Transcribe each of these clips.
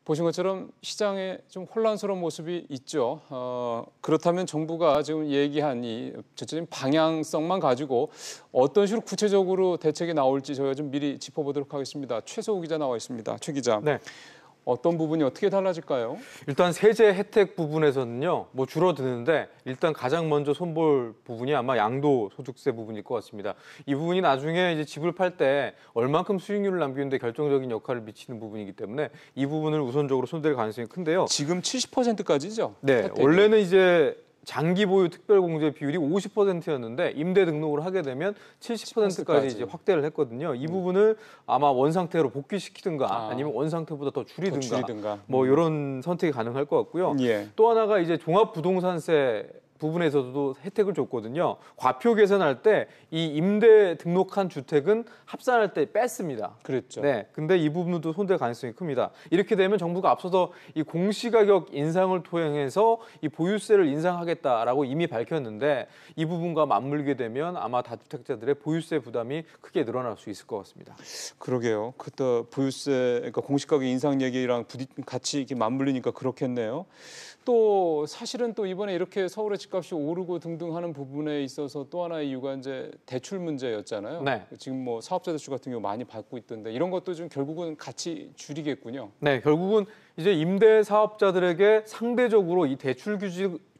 보신 것처럼 시장에 좀 혼란스러운 모습이 있죠. 그렇다면 정부가 지금 얘기한 이 전체적인 방향성만 가지고 어떤 식으로 구체적으로 대책이 나올지 저희가 좀 미리 짚어보도록 하겠습니다. 최소호 기자 나와 있습니다. 최 기자. 네. 어떤 부분이 어떻게 달라질까요? 일단 세제 혜택 부분에서는요, 줄어드는데 일단 가장 먼저 손볼 부분이 아마 양도소득세 부분일 것 같습니다. 이 부분이 나중에 이제 집을 팔 때 얼만큼 수익률을 남기는데 결정적인 역할을 미치는 부분이기 때문에 이 부분을 우선적으로 손댈 가능성이 큰데요. 지금 70%까지죠? 네, 혜택이. 원래는 이제 장기 보유 특별공제 비율이 50%였는데 임대 등록을 하게 되면 70%까지 이제 확대를 했거든요. 이 부분을 아마 원상태로 복귀시키든가 아니면 원상태보다 더 줄이든가 이런 선택이 가능할 것 같고요. 예. 또 하나가 이제 종합부동산세 부분에서도 혜택을 줬거든요. 과표 계산할 때 이 임대 등록한 주택은 합산할 때 뺐습니다. 그랬죠. 네, 근데 이 부분도 손댈 가능성이 큽니다. 이렇게 되면 정부가 앞서서 이 공시가격 인상을 통해서 이 보유세를 인상하겠다라고 이미 밝혔는데 이 부분과 맞물게 되면 아마 다주택자들의 보유세 부담이 크게 늘어날 수 있을 것 같습니다. 그러게요. 그때 보유세, 그러니까 공시가격 인상 얘기랑 같이 이렇게 맞물리니까 그렇겠네요. 또 사실은 또 이번에 이렇게 서울의 집값이 오르고 등등 하는 부분에 있어서 또 하나의 이유가 이제 대출 문제였잖아요. 네. 지금 뭐 사업자 대출 같은 경우 많이 받고 있던데 이런 것도 좀 결국은 같이 줄이겠군요. 네, 결국은 이제 임대 사업자들에게 상대적으로 이 대출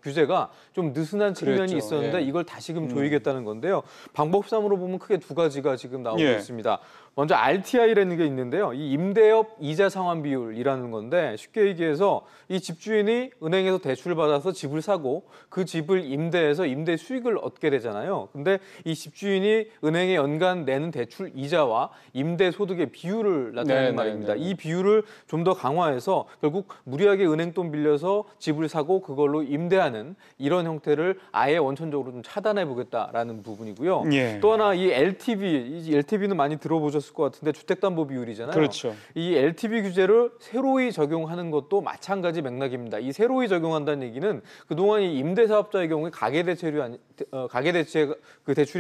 규제가 좀 느슨한 측면이 있었는데 이걸 다시금 조이겠다는 건데요. 방법상으로 보면 크게 두 가지가 지금 나오고 있습니다. 먼저 RTI라는 게 있는데요. 이 임대업 이자 상환 비율이라는 건데 쉽게 얘기해서 이 집주인이 은행에서 대출을 받아서 집을 사고 그 집을 임대해서 임대 수익을 얻게 되잖아요. 근데 이 집주인이 은행에 연간 내는 대출 이자와 임대 소득의 비율을 나타내는 말입니다. 이 비율을 좀 더 강화해서 결국 무리하게 은행 돈 빌려서 집을 사고 그걸로 임대하는 이런 형태를 아예 원천적으로 좀 차단해 보겠다라는 부분이고요. 또 하나 이 LTV는 많이 들어보셨을 것 같은데 주택담보비율이잖아요. 그렇죠. 이 LTV 규제를 새로이 적용하는 것도 마찬가지 맥락입니다. 이 새로이 적용한다는 얘기는 그동안 이 임대사업자의 경우에 가계대출이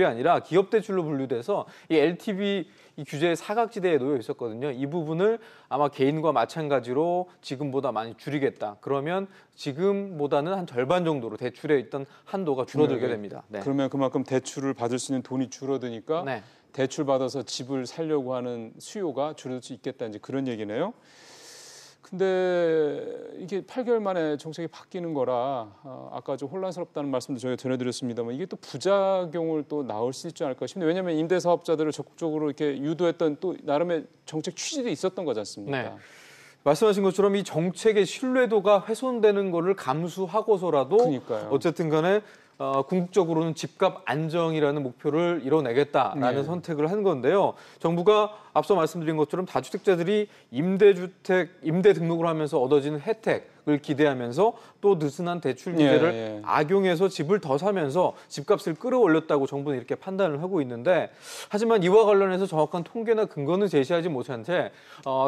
아니라 기업대출로 분류돼서 이 LTV 이 규제의 사각지대에 놓여 있었거든요. 이 부분을 아마 개인과 마찬가지로 지금보다 많이 줄이겠다. 그러면 지금보다는 한 절반 정도로 대출에 있던 한도가 줄어들게 됩니다. 네. 그러면 그만큼 대출을 받을 수 있는 돈이 줄어드니까 대출 받아서 집을 살려고 하는 수요가 줄어들 수 있겠다. 이제 그런 얘기네요. 근데 이게 8개월 만에 정책이 바뀌는 거라 아까 좀 혼란스럽다는 말씀도 저희가 전해드렸습니다만 이게 또 부작용을 또 나올 수 있지 않을까 싶은데 왜냐하면 임대사업자들을 적극적으로 이렇게 유도했던 또 나름의 정책 취지도 있었던 거지 않습니까? 네. 말씀하신 것처럼 이 정책의 신뢰도가 훼손되는 거를 감수하고서라도 어쨌든 간에 궁극적으로는 집값 안정이라는 목표를 이뤄내겠다라는 선택을 한 건데요. 정부가 앞서 말씀드린 것처럼 다주택자들이 임대 등록을 하면서 얻어지는 혜택을 기대하면서 또 느슨한 대출 규제를 악용해서 집을 더 사면서 집값을 끌어올렸다고 정부는 이렇게 판단을 하고 있는데 하지만 이와 관련해서 정확한 통계나 근거는 제시하지 못한 채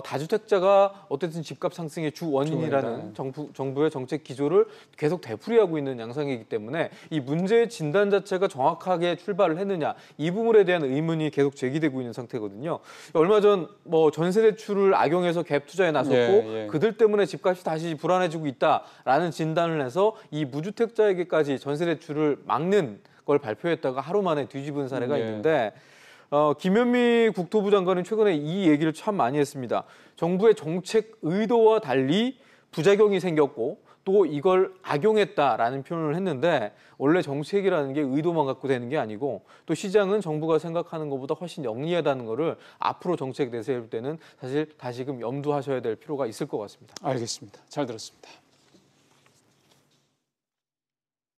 다주택자가 어쨌든 집값 상승의 주 원인이라는 정부의 정책 기조를 계속 되풀이하고 있는 양상이기 때문에 이 문제의 진단 자체가 정확하게 출발을 했느냐 이 부분에 대한 의문이 계속 제기되고 있는 상태거든요. 얼마 전 전세 대출을 악용해서 갭 투자에 나섰고 그들 때문에 집값이 다시 불안해지고 있다라는 진단을 해서 이 무주택자에게까지 전세 대출을 막는 걸 발표했다가 하루 만에 뒤집은 사례가 있는데 김현미 국토부 장관은 최근에 이 얘기를 참 많이 했습니다. 정부의 정책 의도와 달리 부작용이 생겼고 또 이걸 악용했다라는 표현을 했는데 원래 정책이라는 게 의도만 갖고 되는 게 아니고 또 시장은 정부가 생각하는 것보다 훨씬 영리하다는 거를 앞으로 정책 내세울 때는 사실 다시금 염두하셔야 될 필요가 있을 것 같습니다. 알겠습니다. 잘 들었습니다.